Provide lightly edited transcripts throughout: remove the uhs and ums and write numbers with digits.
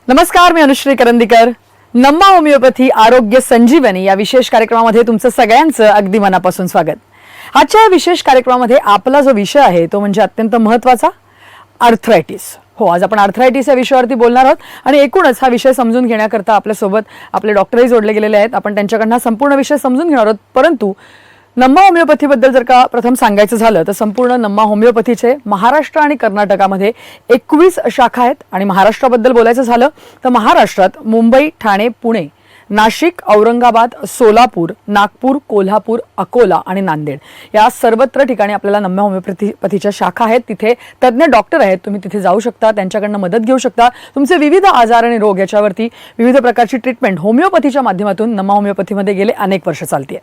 नमस्कार, मी अनुश्री करंदीकर. नम्मा होमिओपॅथी आरोग्य संजीवनी या विशेष कार्यक्रमामध्ये तुमचं सगळ्यांचं अगदी मनापासून स्वागत. आजच्या या विशेष कार्यक्रमामध्ये आपला जो विषय आहे तो म्हणजे अत्यंत महत्त्वाचा, आर्थरायटिस. हो, आज आपण आर्थरायटिस या विषयावरती बोलणार आहोत आणि एकूणच हा विषय समजून घेण्याकरता आपल्यासोबत आपले डॉक्टरही जोडले गेलेले आहेत. आपण त्यांच्याकडनं संपूर्ण विषय समजून घेणार आहोत. परंतु नम्मा होमिओपॅथीबद्दल जर का प्रथम सांगायचं झालं तर संपूर्ण नम्मा होमिओपॅथीचे महाराष्ट्र आणि कर्नाटकामध्ये 21 शाखा आहेत. आणि महाराष्ट्राबद्दल बोलायचं झालं तर महाराष्ट्रात मुंबई, ठाणे, पुणे, नाशिक, औरंगाबाद, सोलापूर, नागपूर, कोल्हापूर, अकोला आणि नांदेड या सर्वत्र ठिकाणी आपल्याला नम्मा होमिओपॅथीच्या शाखा आहेत. तिथे तज्ज्ञ डॉक्टर आहेत. तुम्ही तिथे जाऊ शकता, त्यांच्याकडनं मदत घेऊ शकता. तुमचे विविध आजार आणि रोग याच्यावरती विविध प्रकारची ट्रीटमेंट होमिओपॅथीच्या माध्यमातून नम्मा होमिओपॅथीमध्ये गेले अनेक वर्ष चालते.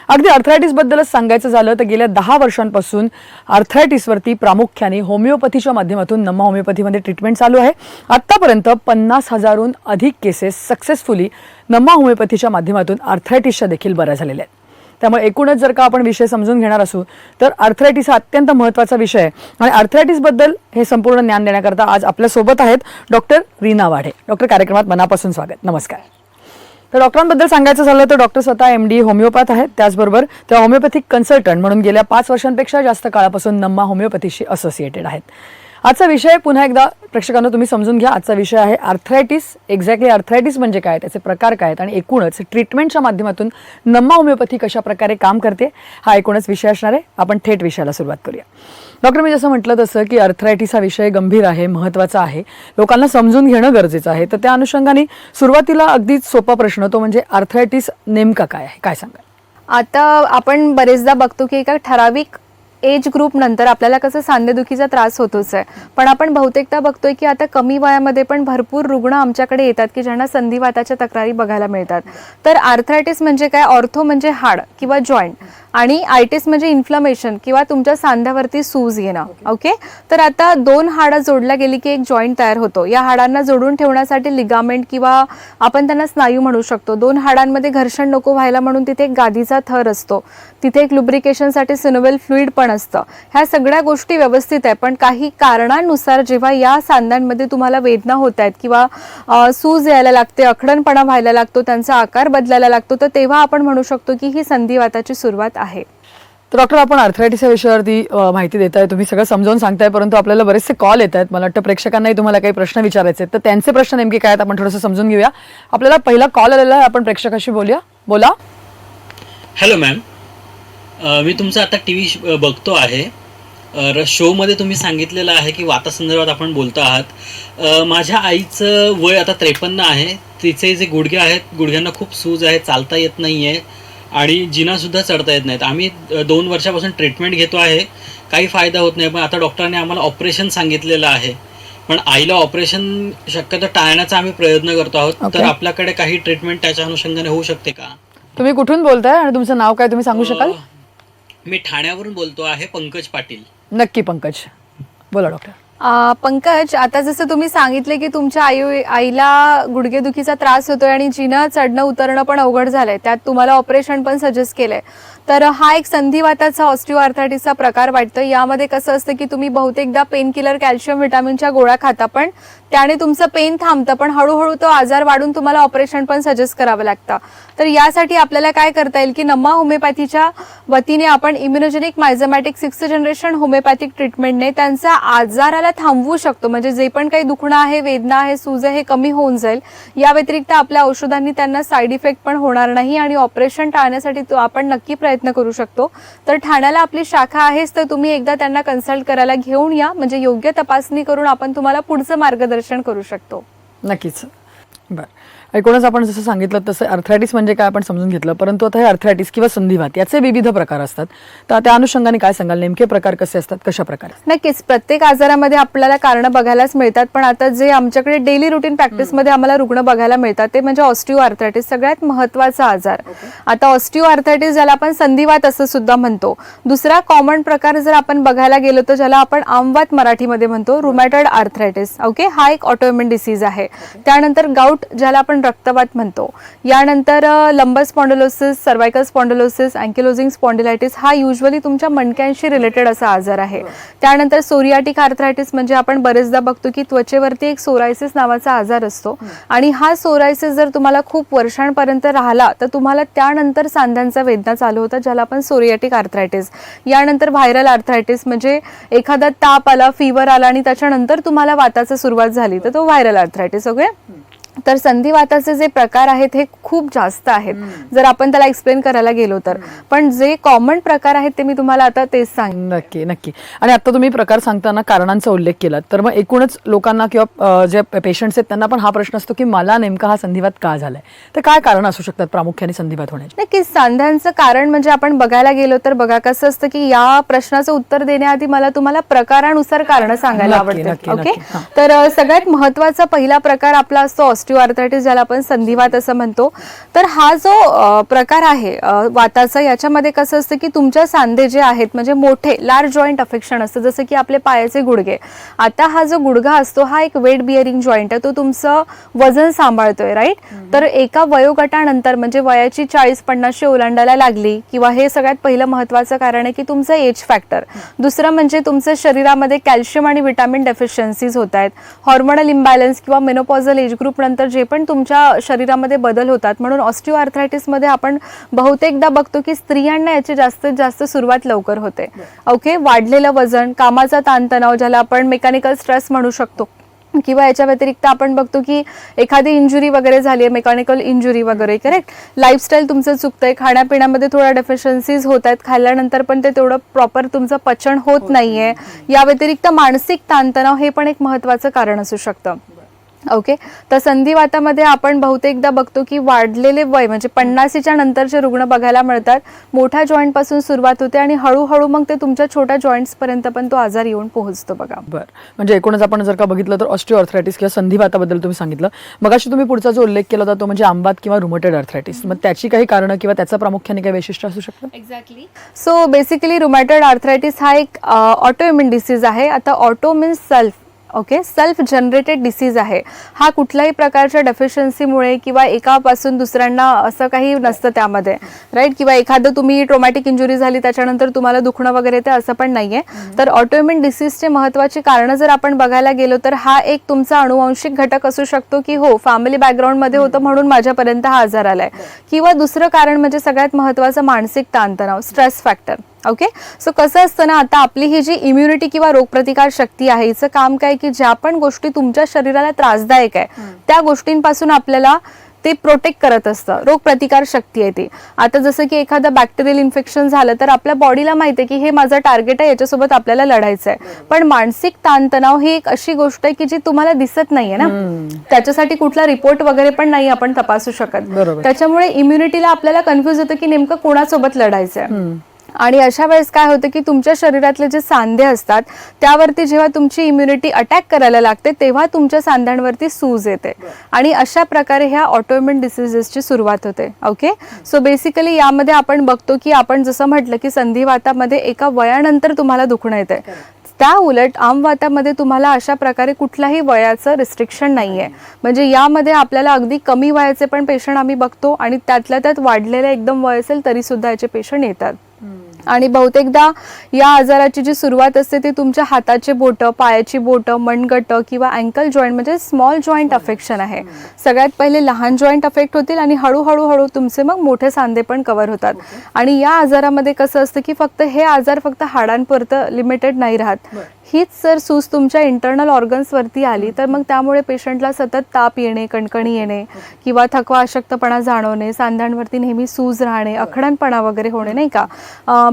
अगदी आर्थरायटिसबद्दलच सांगायचं झालं तर गेल्या 10 वर्षांपासून आर्थरायटिसवरती प्रामुख्याने होमिओपॅथीच्या माध्यमातून नम्मा होमिओपॅथीमध्ये ट्रीटमेंट चालू आहे. आत्तापर्यंत 50,000हून अधिक केसेस सक्सेसफुली नम्मा होमिओपॅथीच्या माध्यमातून आर्थरायटिसच्या देखील बऱ्या झालेल्या आहेत. त्यामुळे एकूणच जर का आपण विषय समजून घेणार असू तर आर्थरायटिस हा अत्यंत महत्त्वाचा विषय आहे. आणि आर्थरायटिसबद्दल हे संपूर्ण ज्ञान देण्याकरता आज आपल्यासोबत आहेत डॉक्टर रीना वाढे. डॉक्टर, कार्यक्रमात मनापासून स्वागत. नमस्कार. तर डॉक्टरांबद्दल सांगायचं झालं तर डॉक्टर स्वतः MD होमिओपॅथ आहेत. त्याचबरोबर त्या होमिओपॅथिक कन्सल्टंट म्हणून गेल्या 5 वर्षांपेक्षा जास्त काळापासून नम्मा होमिओपॅथीशी असोसिएटेड आहेत. आजचा विषय पुन्हा एकदा प्रेक्षकांना तुम्ही समजून घ्या. आजचा विषय आहे आर्थरायटिस. एक्झॅक्टली आर्थरायटिस म्हणजे काय, त्याचे प्रकार काय आहेत आणि एकूणच ट्रीटमेंटच्या माध्यमातून नम्मा होमिओपॅथी कशा प्रकारे काम करते हा एकूणच विषय असणार आहे. आपण थेट विषयाला सुरुवात करूया. डॉक्टर, मी जसं म्हटलं तसं की आर्थरायटिस हा विषय गंभीर आहे, महत्त्वाचा आहे, लोकांना समजून घेणं गरजेचं आहे. तर त्या अनुषंगाने सुरुवातीला अगदीच सोपा प्रश्न तो म्हणजे आर्थरायटिस नेमका काय आहे, काय सांगाल? आता आपण बरेचदा बघतो की एका ठराविक एज ग्रुप नंतर आपल्याला कसं सांधेदुखीचा त्रास होतोच आहे. पण आपण बहुतेकदा बघतोय की आता कमी वयामध्ये पण भरपूर रुग्ण आमच्याकडे येतात की ज्यांना संधिवाताच्या तक्रारी बघायला मिळतात. तर आर्थरायटिस म्हणजे काय? ऑर्थो म्हणजे हाड किंवा जॉईंट आणि आयटिस म्हणजे इन्फ्लमेशन किंवा तुमच्या सांध्यावरती सूज येणं. ओके, तर आता 2 हाडं जोडल्या गेली की एक जॉईंट तयार होतो. या हाडांना जोडून ठेवण्यासाठी लिगामेंट किंवा आपण त्यांना स्नायू म्हणू शकतो. 2 हाडांमध्ये घर्षण नको व्हायला म्हणून तिथे एक गादीचा थर असतो. तिथे एक लुब्रिकेशनसाठी सिनोव्हेल फ्लुइड पण असतं. ह्या सगळ्या गोष्टी व्यवस्थित आहे. पण काही कारणांनुसार जेव्हा या सांध्यांमध्ये तुम्हाला वेदना होत आहेत किंवा सूज यायला लागते, अखडणपणा व्हायला लागतो, त्यांचा आकार बदलायला लागतो, तर तेव्हा आपण म्हणू शकतो की ही संधिवाताची सुरुवात आहे. तर डॉक्टर, आपण आर्थरायटिस या विषयावरती माहिती देताय, तुम्ही सगळं समजावून सांगताय, परंतु आपल्याला बरेचसे कॉल येत आहेत. मला वाटतं प्रेक्षकांनाही तुम्हाला काही प्रश्न विचारायचे आहेत, तर त्यांचे प्रश्न नेमके काय आहेत आपण थोडंसं समजून घेऊया. आपल्याला पहिला कॉल आलेला आहे, आपण प्रेक्षकाशी बोलूया. बोला. हॅलो मॅम, मी तुमचा आता TV बघतो आहे. शोमध्ये तुम्ही सांगितलेलं आहे की वातासंदर्भात आपण बोलतो आहात. माझ्या आईचं वय आता 53 आहे. तिचे जे गुडघे आहेत, गुडघ्यांना खूप सूज आहे, चालता येत नाही आहे आणि जिनासुद्धा चढता येत नाहीत. आम्ही 2 वर्षापासून ट्रीटमेंट घेतो आहे, काही फायदा होत नाही. पण आता डॉक्टरांनी आम्हाला ऑपरेशन सांगितलेलं आहे. पण आईला ऑपरेशन शक्यतो टाळण्याचा आम्ही प्रयत्न करतो आहोत. तर आपल्याकडे काही ट्रीटमेंट त्याच्या अनुषंगाने होऊ शकते का? तुम्ही कुठून बोलताय आणि तुमचं नाव काय तुम्ही सांगू शकाल? मी ठाण्यावरून बोलतो आहे, पंकज पाटील. नक्की पंकज, बोला डॉक्टर. पंकज, आता जसं तुम्ही सांगितले की तुमच्या आईला गुडघेदुखीचा त्रास होतोय आणि जिनं चढणं उतरणं पण अवघड झालंय, त्यात तुम्हाला ऑपरेशन पण सजेस्ट केलंय. तर हा एक संधिवाताचा ऑस्टिओआर्थरायटिसचा प्रकार वाटतं. यामध्ये कसं असतं की तुम्ही बहुतेकदा पेन किलर, कॅल्शियम, व्हिटॅमिनच्या गोळ्या खाता, पण त्याने तुमचं पेन थांबतं, पण हळूहळू तो आजार वाढून तुम्हाला ऑपरेशन पण सजेस्ट करावं लागतं. तर यासाठी आपल्याला काय करता येईल की नम्मा होमिओपॅथीच्या वतीने आपण immunogenic miasmatic 6th generation homeopathic ट्रीटमेंटने त्यांचा आजाराला थांबवू शकतो. म्हणजे जे पण काही दुखणं आहे, वेदना आहे, सूज आहे, हे कमी होऊन जाईल. या व्यतिरिक्त आपल्या औषधांनी त्यांना साईड इफेक्ट पण होणार नाही आणि ऑपरेशन टाळण्यासाठी तो आपण नक्की प्रयत्न करू शकतो. तर ठाण्याला आपली शाखा आहेच, तर तुम्ही एकदा त्यांना कन्सल्ट करायला घेऊन या. म्हणजे योग्य तपासणी करून आपण तुम्हाला पुढचं मार्गदर्शन करू शकतो. नक्कीच. बरं, एकूणच आपण जसं सांगितलं तसं आर्थरायटिस म्हणजे काय आपण समजून घेतलं, परंतु आता हे आर्थरायटिस किंवा संधिवात याचे विविध प्रकार असतात. तर त्या अनुषंगाने काय सांगाल, नेमके प्रकार कसे असतात, कशा प्रकारे? नक्कीच, प्रत्येक आजारामध्ये आपल्याला कारणं बघायलाच मिळतात. पण आता जे आमच्याकडे डेली रुटीन प्रॅक्टिसमध्ये आम्हाला रुग्ण बघायला मिळतात ते म्हणजे ऑस्टिओआर्थरायटिस, सगळ्यात महत्त्वाचा आजार. आता ऑस्टिओआर्थरायटिस ज्याला आपण संधिवात असं सुद्धा म्हणतो. दुसरा कॉमन प्रकार जर आपण बघायला गेलो तर ज्याला आपण आमवात मराठीमध्ये म्हणतो, रुमॅटॉइड आर्थरायटिस. ओके, हा एक ऑटोइम्युन डिसीज आहे. त्यानंतर गाऊट, ज्याला आपण आपण रक्तवात म्हणतो. यानंतर लंबर स्पॉन्डिलोसिस, सर्वायकल स्पॉन्डिलोसिस, अँकिलोजिंग स्पॉन्डिलायटिस हा युजली तुमच्या मणक्यांशी रिलेटेड असा आजार आहे. त्यानंतर सोरियाटिक आर्थरायटिस म्हणजे आपण बरेचदा बघतो की त्वचेवरती एक सोरायसिस नावाचा आजार असतो आणि हा सोरायसिस जर तुम्हाला खूप वर्षांपर्यंत राहिला तर तुम्हाला त्यानंतर सांध्यांचा वेदना चालू होता, ज्याला आपण सोरियाटिक आर्थरायटिस. यानंतर व्हायरल आर्थरायटिस म्हणजे एखादा ताप आला, फीवर आला आणि त्याच्यानंतर तुम्हाला वाताची सुरुवात झाली तर तो व्हायरल आर्थरायटिस. ओके, तर संधिवाताचे जे प्रकार आहेत हे खूप जास्त आहेत जर आपण त्याला एक्सप्लेन करायला गेलो तर, पण जे कॉमन प्रकार आहेत ते मी तुम्हाला आता तेच सांगेन. नक्की नक्की. आणि आता तुम्ही प्रकार सांगताना कारणांचा उल्लेख केला, तर मग एकूणच लोकांना किंवा जे पेशंट्स आहेत त्यांना पण हा प्रश्न असतो की मला नेमका हा संधिवात का झालाय, तर काय कारण असू शकतात प्रामुख्याने संधिवात होण्याचे? नक्कीच सांध्यांचं कारण म्हणजे आपण बघायला गेलो तर बघा कसं असतं की या प्रश्नाचं उत्तर देण्याआधी मला तुम्हाला प्रकारानुसार कारण सांगायला आवडते. ओके, तर सगळ्यात महत्वाचा पहिला प्रकार आपला असतो ऑस्टिओआर्थरायटिस, ज्याला आपण संधिवात असं म्हणतो. तर हा जो प्रकार आहे वाताचा, याच्यामध्ये कसं असतं की तुमच्या सांधे जे आहेत म्हणजे मोठे लार्ज जॉईंट अफेक्शन असतं, जसं की आपले पायाचे गुडघे. आता हा जो गुडघा असतो हा एक वेट बिअरिंग जॉईंट आहे, तो तुमचं वजन सांभाळतोय, राईट. तर एका वयोगटानंतर म्हणजे वयाची 40-50 ओलांडायला लागली किंवा हे सगळ्यात पहिलं महत्वाचं कारण आहे की तुमचं एज फॅक्टर. दुसरं म्हणजे तुमच्या शरीरामध्ये कॅल्शियम आणि विटामिन डेफिशियन्सीज होत आहेत, हॉर्मोनल इम्बॅलन्स किंवा मेनोपॉझल एज ग्रुप नंतर जे पण तुमच्या शरीरामध्ये बदल होतात. म्हणून ऑस्टिओआर्थरायटिस मध्ये आपण बहुतेकदा बघतो की स्त्रियांना याची जास्तीत जास्त सुरुवात लवकर होते. ओके, वाढलेलं वजन, कामाचा ताणतणाव ज्याला आपण मेकॅनिकल स्ट्रेस म्हणू शकतो, किंवा याच्या व्यतिरिक्त आपण बघतो की एखादी इंजुरी वगैरे झाली आहे, मेकॅनिकल इंजुरी वगैरे, करेक्ट. लाईफस्टाईल तुमचं चुकतंय, खाण्यापिण्यामध्ये थोड्या डेफिशियन्सीज होत आहेत, खाल्ल्यानंतर पण ते तेवढं प्रॉपर तुमचं पचन होत नाहीये. या व्यतिरिक्त मानसिक ताणतणाव हे पण एक महत्वाचं कारण असू शकतं. ओके, तर संधिवातामध्ये आपण बहुतेकदा बघतो की वाढलेले वय म्हणजे 50च्या नंतरचे रुग्ण बघायला मिळतात. मोठ्या जॉईंट पासून सुरुवात होते आणि हळूहळू मग ते तुमच्या छोट्या जॉईंट्स पर्यंत पण तो आजार येऊन पोहोचतो. बघा, बरं, म्हणजे एकूणच आपण जर का बघितलं तर ऑस्टिओआर्थरायटिस किंवा संधिवाताबद्दल तुम्ही सांगितलं. मग अशी तुम्ही पुढचा जो उल्लेख केला होता तो म्हणजे आंबात किंवा रुमॅटॉइड आर्थरायटिस, मग त्याची काही कारणं किंवा त्याचं प्रामुख्याने काही वैशिष्ट्य असू शकतं? Exactly. So basically rheumatoid arthritis हा एक ऑटोइम्युन डिसीज आहे. आता auto means self. Okay, self generated disease आहे हा. कुठल्याही प्रकारच्या डेफिशियन्सीमुळे किंवा एकापासून दुसऱ्यांना असं काही नसतं त्यामध्ये, राईट. किंवा एखादं तुम्ही ट्रॉमॅटिक इंजुरी झाली त्याच्यानंतर तुम्हाला दुखणं वगैरे ते असं पण नाहीये. तर ऑटोइम्युन डिसीजचे महत्वाची कारणं जर आपण बघायला गेलो तर हा एक तुमचा अनुवांशिक घटक असू शकतो की हो फॅमिली बॅकग्राऊंडमध्ये होतं म्हणून माझ्यापर्यंत हा आजार आलाय, किंवा दुसरं कारण म्हणजे सगळ्यात महत्वाचं मानसिक ताणतणाव, स्ट्रेस फॅक्टर. ओके, सो कसं असतं ना, आता आपली ही जी इम्युनिटी किंवा रोगप्रतिकार शक्ती आहे हिचं काम काय की ज्या पण गोष्टी तुमच्या शरीराला त्रासदायक आहे त्या गोष्टींपासून आपल्याला ते प्रोटेक्ट करत असतं. रोगप्रतिकार शक्ती आहे ती. आता जसं की एखादं बॅक्टेरियल इन्फेक्शन झालं तर आपल्या बॉडीला माहिती आहे की हे माझं टार्गेट आहे, याच्यासोबत आपल्याला लढायचं आहे. पण मानसिक ताणतणाव ही एक अशी गोष्ट आहे की जी तुम्हाला दिसत नाहीये ना, त्याच्यासाठी कुठला रिपोर्ट वगैरे पण नाही आपण तपासू शकत. त्याच्यामुळे इम्युनिटीला आपल्याला कन्फ्युज होतं की नेमकं कोणासोबत लढायचं आहे. आणि अशा वेळेस काय होतं की तुमच्या शरीरातले जे सांधे असतात त्यावरती जेव्हा तुमची इम्युनिटी अटॅक करायला लागते तेव्हा तुमच्या सांध्यांवरती सूज येते आणि अशा प्रकारे ह्या ऑटोइम्युन डिसीजेसची सुरुवात होते. ओके, सो बेसिकली यामध्ये आपण बघतो की आपण जसं म्हटलं की संधिवातामध्ये एका वयानंतर तुम्हाला दुखणं येते, त्या उलट आमवातामध्ये तुम्हाला अशा प्रकारे कुठल्याही वयाचं रिस्ट्रिक्शन नाहीये. म्हणजे यामध्ये आपल्याला अगदी कमी वयाचे पण पेशंट आम्ही बघतो आणि त्यातल्या त्यात वाढलेलं एकदम वय असेल तरी सुद्धा याचे पेशंट येतात. आणि बहुतेकदा या आजाराची जी सुरुवात असते ती तुमच्या हाताचे बोटं, पायाची बोटं, मनगटं किंवा अँकल जॉईंट म्हणजे स्मॉल जॉईंट अफेक्शन आहे. सगळ्यात पहिले लहान जॉईंट अफेक्ट होतील आणि हळूहळू तुमचे मग मोठे सांधे पण कव्हर होतात. आणि या आजारामध्ये कसं असतं की फक्त हे आजार फक्त हाडांपुरतं लिमिटेड नाही राहत. हीच जर सूज तुमच्या इंटरनल ऑर्गन्सवरती आली तर मग त्यामुळे पेशंटला सतत ताप येणे, कणकणी येणे किंवा थकवा अशक्तपणा जाणवणे, सांध्यांवरती नेहमी सूज राहणे, अखडणपणा वगैरे होणे, नाही का.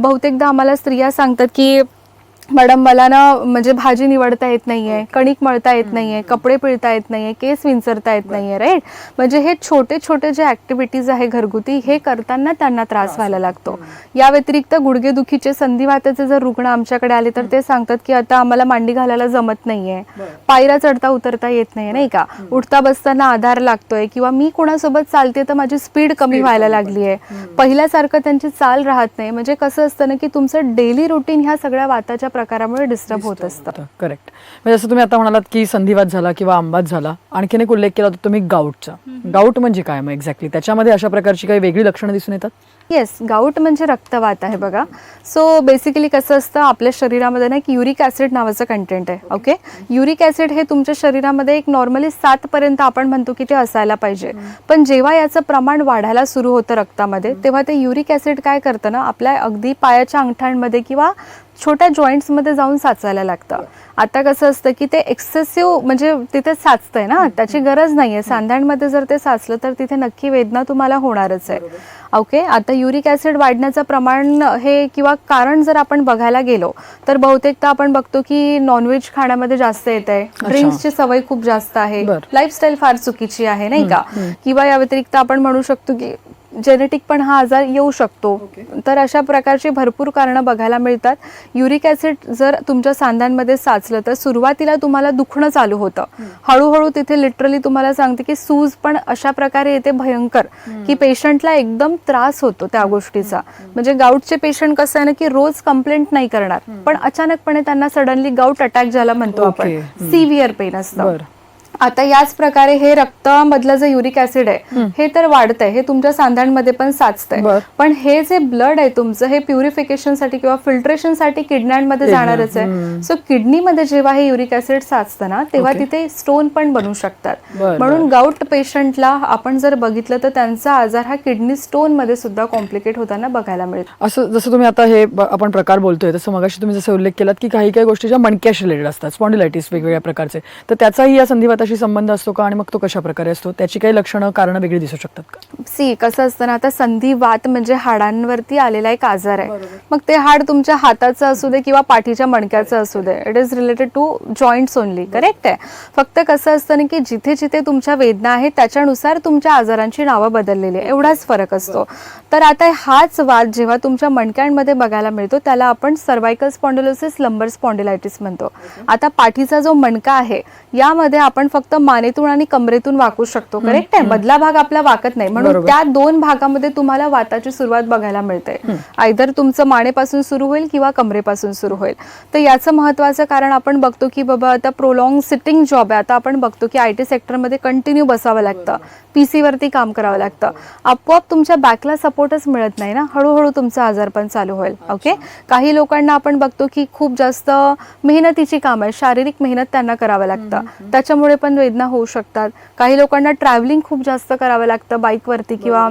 बहुतेकदा आम्हाला स्त्रिया सांगतात की मॅडम मला ना म्हणजे भाजी निवडता येत नाहीये, कणिक मळता येत नाहीये, कपडे पिळता येत नाहीये, केस विंचरता येत नाहीये, राईट. म्हणजे हे छोटे छोटे जे ऍक्टिव्हिटीज आहे घरगुती हे करताना त्यांना त्रास व्हायला लागतो. या व्यतिरिक्त गुडघेदुखीचे, संधिवाताचे जर रुग्ण आमच्याकडे आले तर ते सांगतात की आता आम्हाला मांडी घालायला जमत नाहीये, पायऱ्या चढता उतरता येत नाहीये, नाही का. उठता बसताना आधार लागतोय किंवा मी कोणासोबत चालते तर माझी स्पीड कमी व्हायला लागली आहे, पहिल्यासारखं त्यांची चाल राहत नाही. म्हणजे कसं असतं ना की तुमचं डेली रुटीन ह्या सगळ्या वाताच्या प्रकारामुळे डिस्टर्ब होत असतं. करेक्ट. म्हणजे जसं तुम्ही आता म्हणालात की संधिवात झाला किंवा आंबात झाला, आणखीन एक उल्लेख केला होता तुम्ही गाऊटचा. गाऊट म्हणजे काय मग एक्झॅक्टली? त्याच्यामध्ये अशा प्रकारची काही वेगळी लक्षणं दिसून येतात? येस, गाऊट म्हणजे रक्तवात आहे बघा. सो बेसिकली कसं असतं, आपल्या शरीरामध्ये ना एक युरिक ॲसिड नावाचं कंटेंट आहे. ओके, युरिक ॲसिड हे तुमच्या शरीरामध्ये एक नॉर्मली 7 पर्यंत आपण म्हणतो की ते असायला पाहिजे. पण जेव्हा याचं प्रमाण वाढायला सुरू होतं रक्तामध्ये, तेव्हा ते युरिक ॲसिड काय करतं ना, आपल्या अगदी पायाच्या अंगठ्यांमध्ये किंवा छोट्या जॉईंट्समध्ये जाऊन साचायला लागतं. आता कसं असतं की ते एक्सेसिव्ह म्हणजे तिथे साचतंय ना, त्याची गरज नाही आहे. सांध्यांमध्ये जर ते साचलं तर तिथे नक्की वेदना तुम्हाला होणारच आहे. ओके, आता युरिक ॲसिड वाढण्याचं प्रमाण हे किंवा कारण जर आपण बघायला गेलो तर बहुतेकदा आपण बघतो की नॉनव्हेज खाण्यामध्ये जास्त येत आहे, ड्रिंक्सची सवय खूप जास्त आहे, लाईफस्टाईल फार चुकीची आहे नाही का, किंवा या व्यतिरिक्त आपण म्हणू शकतो की जेनेटिक पण हा आजार येऊ शकतो. तर अशा प्रकारची भरपूर कारणं बघायला मिळतात. युरिक ॲसिड जर तुमच्या सांध्यांमध्ये साचलं तर सुरुवातीला तुम्हाला दुखणं चालू होतं, हळूहळू तिथे लिटरली तुम्हाला सांगते की सूज पण अशा प्रकारे येते भयंकर की पेशंटला एकदम त्रास होतो त्या गोष्टीचा. म्हणजे गाऊटचे पेशंट कसं आहे ना की रोज कंप्लेंट नाही करणार, पण अचानकपणे त्यांना सडनली गाऊट अटॅक ज्याला म्हणतो आपण, सिव्हिअर पेन असतं. आता याच प्रकारे हे रक्तामधलं जे युरिक ॲसिड आहे हे तर वाढतंय, हे तुमच्या सांध्यांमध्ये पण साचतंय, पण हे जे ब्लड आहे तुमचं हे प्युरिफिकेशनसाठी किंवा फिल्ट्रेशनसाठी किडण्यांमध्ये जाणारच आहे. सो किडनीमध्ये जेव्हा हे युरिक ॲसिड साचतं ना, तेव्हा तिथे स्टोन पण बनू शकतात. म्हणून गाऊट पेशंटला आपण जर बघितलं तर त्यांचा आजार हा किडनी स्टोन मध्ये सुद्धा कॉम्प्लिकेट होताना बघायला मिळतो. असं जसं तुम्ही आता हे आपण प्रकार बोलतोय तसं मगाशी तुम्ही जसं उल्लेख केलात की काही काही गोष्टी ज्या मणक्याशी रिलेटेड असतात, स्पॉन्डिलायटिस वेगवेगळ्या प्रकारचे, तर त्याचाही या संधिवाताशी संबंध असतो का आणि मग तो कशा प्रकारे असतो? त्याची काही लक्षणं कारणं वेगळी दिसू शकतात का? सी कसं असतं ना, आता संधिवात म्हणजे हाडांवरती आलेला एक आजार आहे. मग ते हाड तुमच्या हाताचं असू दे किंवा पाठीच्या मणक्याचं असू दे, it is related to joints only. Correct आहे. फक्त कसं असतं ना की जिथे जिथे तुमच्या वेदना आहेत त्याच्यानुसार तुमच्या आजारांची नावं बदललेली आहे, एवढाच फरक असतो. तर आता हाच वाद जेव्हा तुमच्या मणक्यांमध्ये बघायला मिळतो त्याला आपण सर्वायकल स्पॉन्डिलोसिस, लंबर स्पॉन्डिलायटिस म्हणतो. आता पाठीचा जो मणका आहे यामध्ये आपण फक्त मानेतून आणि कमरेतून वाकू शकतो. करेक्ट आहे. मधला भाग आपला वाकत नाही, म्हणून त्या 2 भागामध्ये तुम्हाला वाताची सुरुवात बघायला मिळते. आयदर तुमचं मानेपासून सुरू होईल किंवा कमरेपासून सुरू होईल. तर याचं महत्वाचं कारण आपण बघतो की बाबा आता प्रोलॉंग सिटिंग जॉब आहे. आता आपण बघतो की IT सेक्टरमध्ये कंटिन्यू बसावं लागतं, PC वरती काम करावं लागतं, आपोआप तुमच्या बॅकला सपोर्टच मिळत नाही ना, हळूहळू तुमचा आजार पण चालू होईल. ओके, काही लोकांना आपण बघतो की खूप जास्त मेहनतीची काम आहे, शारीरिक मेहनत त्यांना करावं लागतं, त्याच्यामुळे पण वेदना होऊ शकतात. काही लोकांना ट्रॅव्हलिंग खूप जास्त करावं लागतं बाईकवरती किंवा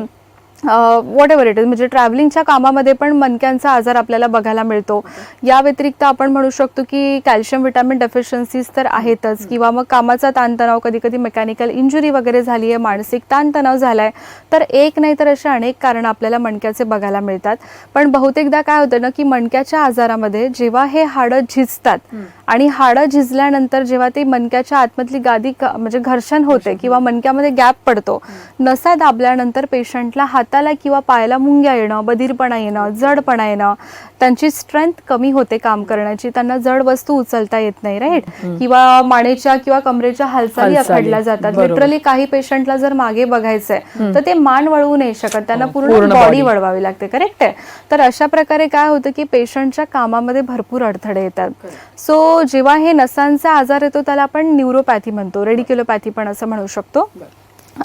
वॉट एव्हर इट इज, म्हणजे ट्रॅव्हलिंगच्या कामामध्ये पण मणक्यांचा आजार आपल्याला बघायला मिळतो. या व्यतिरिक्त आपण म्हणू शकतो की कॅल्शियम व्हिटॅमिन डेफिशियन्सीज तर आहेतच, किंवा मग कामाचा ताणतणाव, कधी कधी मेकॅनिकल इंजुरी वगैरे झाली आहे, मानसिक ताणतणाव झालाय, तर एक नाही तर अशा अनेक कारण आपल्याला मणक्याचे बघायला मिळतात. पण बहुतेकदा काय होतं ना की मणक्याच्या आजारामध्ये जेव्हा हे हाडं झिजतात आणि हाडं झिजल्यानंतर जेव्हा ते मणक्याच्या आतमधली गादी म्हणजे घर्षण होते किंवा मणक्यामध्ये गॅप पडतो, नसा दाबल्यानंतर पेशंटला हाताला किंवा पायाला मुंग्या येणं, बधीरपणा येणं, जडपणा येणं, त्यांची स्ट्रेंथ कमी होते काम करण्याची, त्यांना जड वस्तू उचलता येत नाही, राईट, किंवा मानेच्या किंवा कमरेच्या हालचाली अखडल्या जातात. लिटरली काही पेशंटला जर मागे बघायचंय तर ते मान वळवू नाही शकत, त्यांना पूर्ण बॉडी वळवावी लागते. करेक्ट आहे. तर अशा प्रकारे काय होतं की पेशंटच्या कामामध्ये भरपूर अडथळे येतात. सो जेव्हा हे नसांचा आजार येतो त्याला आपण न्यूरोपॅथी म्हणतो, रेडिक्युलोपॅथी पण असं म्हणू शकतो.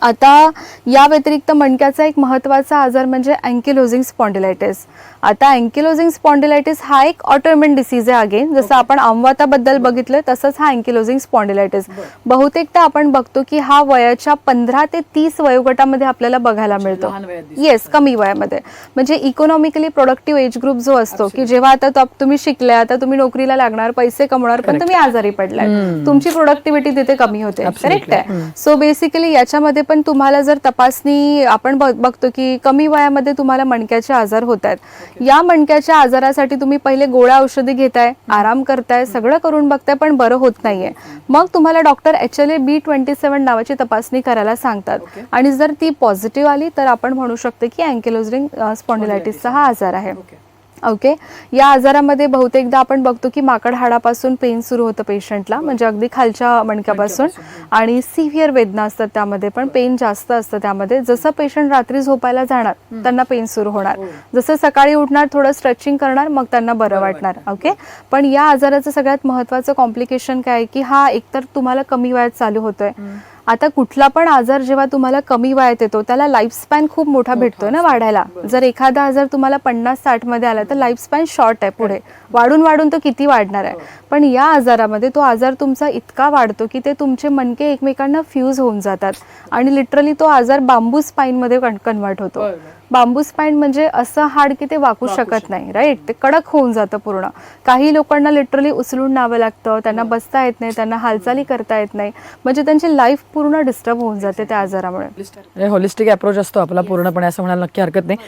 आता या व्यतिरिक्त मणक्याचा एक महत्त्वाचा आजार म्हणजे अँकिलोजिंग स्पॉन्डिलायटिस. आता अँकिलोजिंग स्पॉन्डिलायटिस हा एक ऑटोइम्युन डिसीज आहे. अगेन जसं आपण आमवाताबद्दल बघितलं तसंच हा अँकिलोजिंग स्पॉन्डिलायटिस बहुतेकदा आपण बघतो की हा वयाच्या 15 ते 30 वयोगटामध्ये आपल्याला बघायला मिळतो. येस, कमी वयामध्ये, म्हणजे इकॉनॉमिकली प्रोडक्टिव्ह एज ग्रुप जो असतो की जेव्हा आता तुम्ही शिकलाय, आता तुम्ही नोकरीला लागणार, पैसे कमवणार, पण तुम्ही आजारी पडलाय, तुमची प्रोडक्टिव्हिटी तिथे कमी होते. करेक्ट आहे. सो बेसिकली याच्यामध्ये पण तुम्हाला जर तपासणी आपण बघतो की कमी वयामध्ये तुम्हाला मणक्याचे आजार होत आहेत. या मणक्याच्या आजारासाठी तुम्ही पहिले गोळ्या औषधी घेताय, आराम करताय, सगळं करून बघताय, पण बरं होत नाहीये. मग तुम्हाला डॉक्टर HLA-B27 नावाची तपासणी करायला सांगतात, आणि जर ती पॉझिटिव्ह आली तर आपण म्हणू शकतो की अँकिलोजिंग स्पॉन्डिलायटिसचा हा आजार आहे. ओके. या आजारामध्ये बहुतेकदा आपण बघतो की माकड हाडापासून पेन सुरू होतं पेशंटला, म्हणजे अगदी खालच्या मणक्यापासून, आणि सिव्हिअर वेदना असतात त्यामध्ये, पण पेन जास्त असतं त्यामध्ये. जसं पेशंट रात्री झोपायला जाणार त्यांना पेन सुरू होणार, जसं सकाळी उठणार थोडं स्ट्रेचिंग करणार मग त्यांना बरं वाटणार. ओके. पण या आजाराचं सगळ्यात महत्त्वाचं कॉम्प्लिकेशन काय आहे की हा एकतर तुम्हाला कमी वयात चालू होतोय. आता कुठला पण आजार जेव्हा तुम्हाला कमी वयात येतो त्याला लाईफ स्पॅन खूप मोठा भेटतो ना वाढायला. जर एखादा आजार तुम्हाला 50-60 मध्ये आला तर लाईफ स्पॅन शॉर्ट आहे, पुढे वाढून वाढून तो किती वाढणार आहे. पण या आजारामध्ये तो आजार तुमचा इतका वाढतो की ते तुमचे मणके एकमेकांना फ्यूज होऊन जातात आणि लिटरली तो आजार बांबू स्पाईन मध्ये कन्वर्ट होतो. बांबू स्पाईन म्हणजे असं हाड की ते वाकू शकत नाही, राईट, ते कडक होऊन जातं पूर्ण. काही लोकांना लिटरली उचलून न्यावं लागतं, त्यांना बसता येत नाही, त्यांना हालचाली करता येत नाही, म्हणजे त्यांची लाईफ पूर्ण डिस्टर्ब होऊन जाते त्या आजारामुळे. होलिस्टिक अप्रोच असतो आपला पूर्णपणे, असं म्हणायला नक्की हरकत नाही.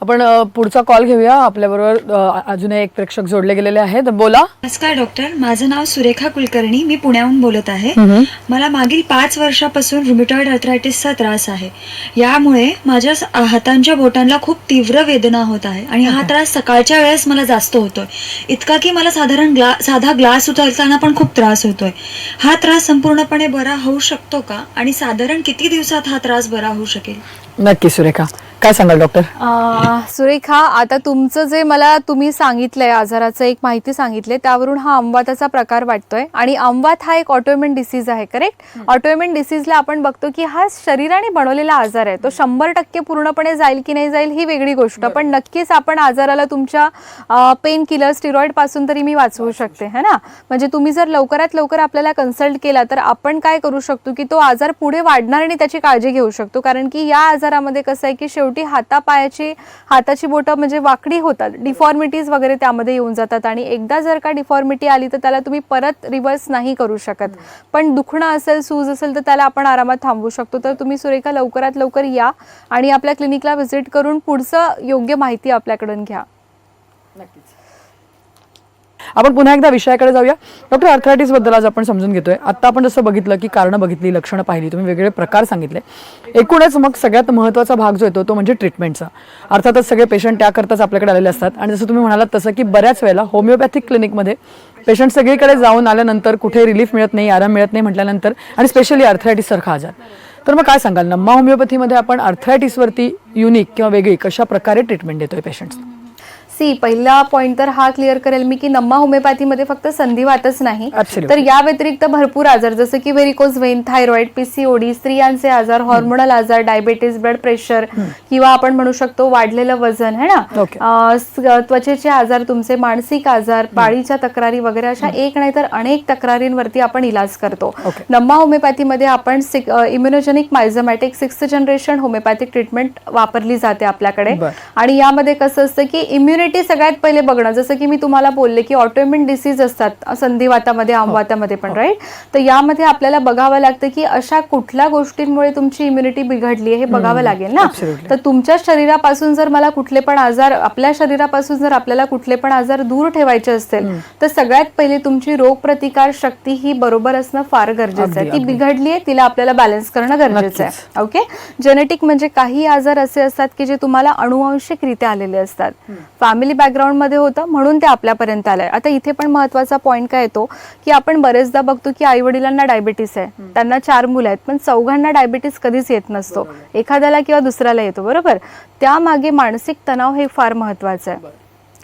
आपण पुढचा कॉल घेऊया. आपल्याबरोबर अजून एक प्रेक्षक जोडले गेलेले आहेत. बोला. नमस्कार डॉक्टर, माझं नाव सुरेखा कुलकर्णी, मी पुण्याहून बोलत आहे. मला मागील 5 वर्षापासून रुमेटॉइड आर्थरायटिसचा त्रास आहे. यामुळे माझ्या हातांच्या बोटांना खूप तीव्र वेदना होत आहे आणि हा त्रास सकाळच्या वेळेस मला जास्त होतोय, इतका की मला साधा ग्लास उचलताना पण खूप त्रास होतोय. हा त्रास संपूर्णपणे बरा होऊ शकतो का आणि साधारण किती दिवसात हा त्रास बरा होऊ शकेल? नक्की सुरेखा, काय सांगाल डॉक्टर? सुरेखा, आता तुमचं जे मला तुम्ही सांगितलंय आजाराचं एक माहिती सांगितले त्यावरून हा अमवाताचा प्रकार वाटतोय, आणि अमवात हा एक ऑटोइम्युन डिसीज आहे, करेक्ट? ऑटोइम्युन डिसीजला आपण बघतो की हा शरीराने बनवलेला आजार आहे. तो 100% पूर्णपणे जाईल की नाही जाईल ही वेगळी गोष्ट, पण नक्कीच आपण आजाराला तुमच्या पेन किलर स्टिरॉइड पासून तरी मी वाचवू शकते, है ना. म्हणजे तुम्ही जर लवकरात लवकर आपल्याला कन्सल्ट केला तर आपण काय करू शकतो की तो आजार पुढे वाढणार आणि त्याची काळजी घेऊ शकतो. कारण की या आजारामध्ये कसं आहे की शेवटी हाताची बोटं म्हणजे वाकडी होतात, डिफॉर्मिटीज वगैरे त्यामध्ये येऊन जातात, आणि एकदा जर का डिफॉर्मिटी आली तर त्याला तुम्ही परत रिव्हर्स नाही करू शकत. पण दुखणं असेल, सूज असेल तर त्याला आपण आरामात थांबवू शकतो. तर तुम्ही सुरेखा लवकरात लवकर या आणि आपल्या क्लिनिकला व्हिजिट करून पुढचं योग्य माहिती आपल्याकडून घ्या. आपण पुन्हा एकदा विषयाकडे जाऊया. डॉक्टर, आर्थरायटिस बद्दल आज आपण समजून घेतोय. आता आपण जसं बघितलं की कारणं बघितली, लक्षणं पाहिली, तुम्ही वेगवेगळे प्रकार सांगितले. एकूणच मग सगळ्यात महत्त्वाचा भाग जो येतो तो म्हणजे ट्रीटमेंटचा. अर्थातच सगळे पेशंट त्याकरताच आपल्याकडे आलेले असतात, आणि जसं तुम्ही म्हणालात तसं की बऱ्याच वेळेला होमिओपॅथिक क्लिनिकमध्ये पेशंट सगळीकडे जाऊन आल्यानंतर कुठे रिलीफ मिळत नाही, आराम मिळत नाही म्हटल्यानंतर, आणि स्पेशली आर्थरायटिस सारखा आजार. तर मग काय सांगाल, नम्मा होमिओपॅथीमध्ये आपण आर्थरायटिसवरती युनिक किंवा वेगळी कशा प्रकारे ट्रीटमेंट देतोय पेशंट्स? पहिला पॉइंट तर हा क्लिअर करेल मी की नम्मा होमिओपॅथीमध्ये फक्त संधिवातच नाही, तर या व्यतिरिक्त भरपूर आजार जसं की व्हेरिकोज वेन, थायरॉइड, पीसीओडी, स्त्रियांचे आजार, हॉर्मोनल आजार, डायबिटीज, ब्लड प्रेशर, किंवा आपण म्हणू शकतो वाढलेलं वजन, है ना, त्वचेचे आजार, तुमचे मानसिक आजार, पाळीच्या तक्रारी वगैरे, अशा एक नाही तर अनेक तक्रारींवरती आपण इलाज करतो. नम्मा होमिओपॅथीमध्ये आपण immunogenic miasmatic 6th generation homeopathic treatment वापरली जाते आपल्याकडे. आणि यामध्ये कसं असतं की इम्युनिटी सगळ्यात पहिले बघणं, जसं की मी तुम्हाला बोलले की ऑटोइम्युन डिसीज असतात संधिवातामध्ये, अमवातामध्ये पण, राईट. तर यामध्ये आपल्याला बघावं लागतं की अशा कुठल्या गोष्टींमुळे तुमची इम्युनिटी बिघडली हे बघावं लागेल ना. तर तुमच्या शरीरापासून जर मला कुठले पण आजार, आपल्या शरीरापासून जर आपल्याला कुठले पण आजार दूर ठेवायचे असतील तर सगळ्यात पहिले तुमची रोगप्रतिकार शक्ती ही बरोबर असणं फार गरजेचं आहे. ती बिघडली आहे, तिला आपल्याला बॅलन्स करणं गरजेचं आहे. ओके. जेनेटिक म्हणजे काही आजार असे असतात की जे तुम्हाला अनुवांशिकरित्या आलेले असतात, फॅमिली बॅकग्राऊंड मध्ये होतं म्हणून ते आपल्यापर्यंत आलंय. आता इथे पण महत्वाचा पॉईंट काय येतो की आपण बरेचदा बघतो की आई वडिलांना डायबिटीस आहे, त्यांना 4 मुलं आहेत, पण चौघांना डायबिटीस कधीच येत नसतो, एखाद्याला किंवा दुसऱ्याला येतो, बरोबर. त्यामागे मानसिक तणाव हे फार महत्वाचं आहे.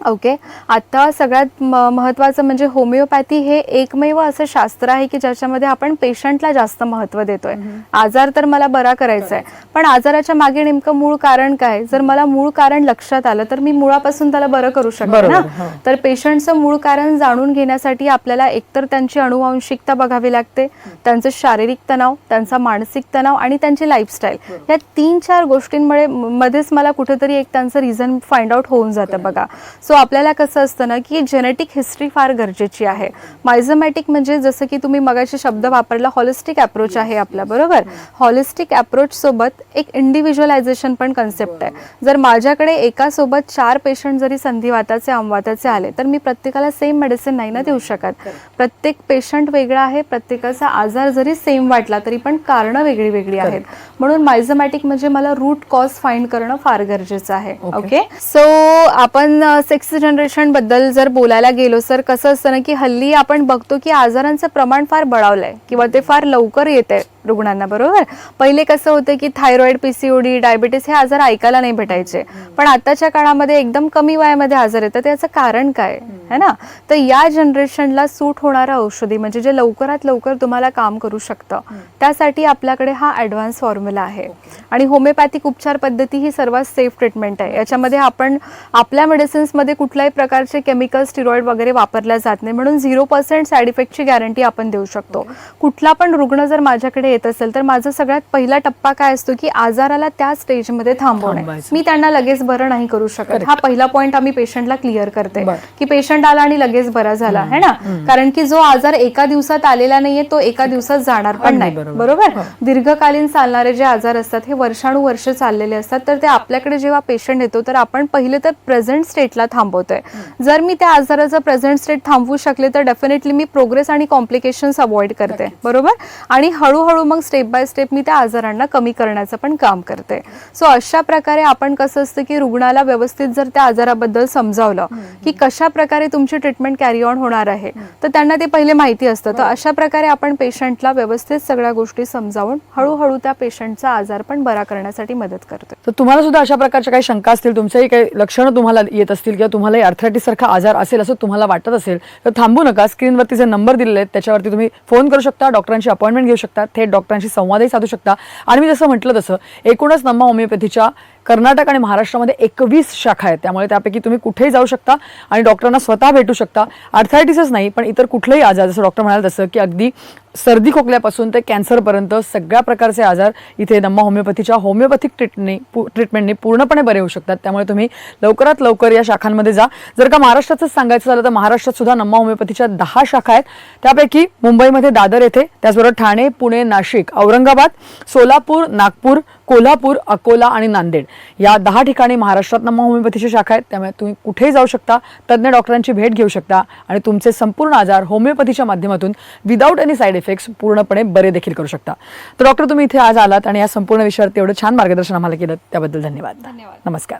ओके. आता सगळ्यात महत्त्वाचं म्हणजे होमिओपॅथी हे एकमेव असं शास्त्र आहे की ज्याच्यामध्ये आपण पेशंटला जास्त महत्त्व देतोय. आजार तर मला बरा करायचा आहे, पण आजाराच्या मागे नेमकं मूळ कारण काय, जर मला मूळ कारण लक्षात आलं तर मी मुळापासून त्याला बरं करू शकतो ना. तर पेशंटचं मूळ कारण जाणून घेण्यासाठी आपल्याला एकतर त्यांची अनुवांशिकता बघावी लागते, त्यांचं शारीरिक तणाव, त्यांचा मानसिक तणाव आणि त्यांची लाईफस्टाईल, या 3-4 गोष्टींमुळे मध्येच मला कुठेतरी एक त्यांचं रिझन फाइंड आउट होऊन जातं बघा. सो आपल्याला कसं असतं ना की जेनेटिक हिस्ट्री फार गरजेची आहे. मायझोमॅटिक म्हणजे जसं की तुम्ही मगाशी शब्द वापरला, हॉलिस्टिक अप्रोच आहे आपला, बरोबर. हॉलिस्टिक अप्रोच सोबत एक इंडिव्हिज्युअलायझेशन पण कन्सेप्ट आहे. जर माझ्याकडे एकासोबत 4 पेशंट जरी संधिवाताचे, अमवाताचे आले तर मी प्रत्येकाला सेम मेडिसिन नाही ना देऊ शकत. प्रत्येक पेशंट वेगळा आहे, प्रत्येकाचा आजार जरी सेम वाटला तरी पण कारणं वेगळी वेगळी आहेत. म्हणून मायझोमॅटिक म्हणजे मला रूट कॉज फाइंड करणं फार गरजेचं आहे. ओके. सो आपण सिक्स्थ जनरेशन बद्दल जर बोलायला गेलो सर, कसं असतं ना की हल्ली आपण बघतो की आजारांचं प्रमाण फार बळावलंय किंवा ते फार लवकर येते रुग्णांना, बरोबर. पहिले कसं होतं की थायरॉइड, पीसीओडी, डायबिटीस हे आजार ऐकायला नाही भेटायचे, पण आताच्या काळामध्ये एकदम कमी वयामध्ये आजार येतात. त्याचं कारण काय है ना. तर या जनरेशनला सूट होणारं औषधी म्हणजे जे लवकरात लवकर तुम्हाला काम करू शकतं, त्यासाठी आपल्याकडे हा ॲडव्हान्स फॉर्म्युला आहे. आणि होमिओपॅथिक उपचार पद्धती ही सर्वात सेफ ट्रीटमेंट आहे. याच्यामध्ये आपण आपल्या मेडिसिन्समध्ये कुठल्याही प्रकारचे केमिकल, स्टिरॉइड वगैरे वापरल्या जात नाही, म्हणून 0% साईड इफेक्टची गॅरंटी आपण देऊ शकतो. कुठला पण रुग्ण जर माझ्याकडे येत असेल तर माझा सगळ्यात पहिला टप्पा काय असतो की आजाराला त्या स्टेजमध्ये थांबवणे. मी त्यांना लगेच बरं नाही करू शकत. हा पहिला पॉईंट आम्ही पेशंटला क्लिअर करते की पेशंट आला आणि लगेच बरा झाला है ना. कारण की जो आजार एका दिवसात आलेला नाहीये तो एका दिवसात जाणार पण नाही, बरोबर. दीर्घकालीन चालणारे जे आजार असतात हे वर्षानुवर्ष चाललेले असतात. तर ते आपल्याकडे जेव्हा पेशंट येतो तर आपण पहिले तर प्रेझेंट स्टेटला थांबवतोय. जर मी त्या आजाराचं प्रेझेंट स्टेट थांबवू शकले तर डेफिनेटली मी प्रोग्रेस आणि कॉम्प्लिकेशन्स अवॉइड करते, बरोबर. आणि हळूहळू मग स्टेप बाय स्टेप मी त्या आजारांना कमी करण्याचं पण काम करते. सो अशा प्रकारे आपण कसं असतं की रुग्णाला व्यवस्थित जर त्या आजाराबद्दल समजावलं की कशा प्रकारे तुमची ट्रीटमेंट कॅरी ऑन होणार आहे तर त्यांना ते पहिले माहिती असतं. तर अशा प्रकारे आपण पेशंटला व्यवस्थित सगळ्या गोष्टी समजावून हळूहळू त्या पेशंटचा आजार पण बरा करण्यासाठी मदत करते. तर तुम्हाला सुद्धा अशा प्रकारच्या काही शंका असतील, तुमच्याही काही लक्षणं तुम्हाला येत असतील किंवा तुम्हाला आर्थरायटिस सारखा आजार असेल असं तुम्हाला वाटत असेल तर थांबू नका. स्क्रीनवरती जे नंबर दिलेले आहेत त्याच्यावरती तुम्ही फोन करू शकता, डॉक्टरांची अपॉइंटमेंट घेऊ शकता, थेट डॉक्टरांशी संवादही साधू शकता. आणि मी जसं म्हटलं तसं एकूणच नमा होमिओपॅथीच्या कर्नाटक आणि महाराष्ट्रामध्ये 21 शाखा आहेत, त्यामुळे त्यापैकी तुम्ही कुठेही जाऊ शकता आणि डॉक्टरांना स्वतः भेटू शकता. आर्थरायटिसच नाही पण इतर कुठलेही आजार, जसं डॉक्टर म्हणाल तसं की अगदी सर्दी खोकल्यापासून ते कॅन्सरपर्यंत सगळ्या प्रकारचे आजार इथे नमा होमिओपॅथीच्या होमिओपॅथिक ट्रीटमेंटने पूर्णपणे बरे होऊ शकतात. त्यामुळे तुम्ही लवकरात लवकर या शाखांमध्ये जा. जर का महाराष्ट्राचंच सांगायचं झालं तर महाराष्ट्रात सुद्धा नमा होमिओपॅथीच्या 10 शाखा आहेत. त्यापैकी मुंबईमध्ये दादर येथे, त्याचबरोबर ठाणे, पुणे, नाशिक, औरंगाबाद, सोलापूर, नागपूर, कोल्हापूर, अकोला आणि नांदेड या 10 ठिकाणी महाराष्ट्रात नमा होमिओपॅथीची शाखा आहेत. त्यामुळे तुम्ही कुठेही जाऊ शकता, तज्ज्ञ डॉक्टरांची भेट घेऊ शकता आणि तुमचे संपूर्ण आजार होमिओपॅथीच्या माध्यमातून विदाऊट एनी साईड इफेक्ट्स पूर्णपणे बरे देखील करू शकता. तर डॉक्टर तुम्ही इथे आज आलात आणि या संपूर्ण विषयावर एवढं छान मार्गदर्शन आम्हाला केलं त्याबद्दल धन्यवाद. नमस्कार.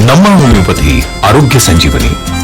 नमा होमिओपॅथी आरोग्य संजीवनी.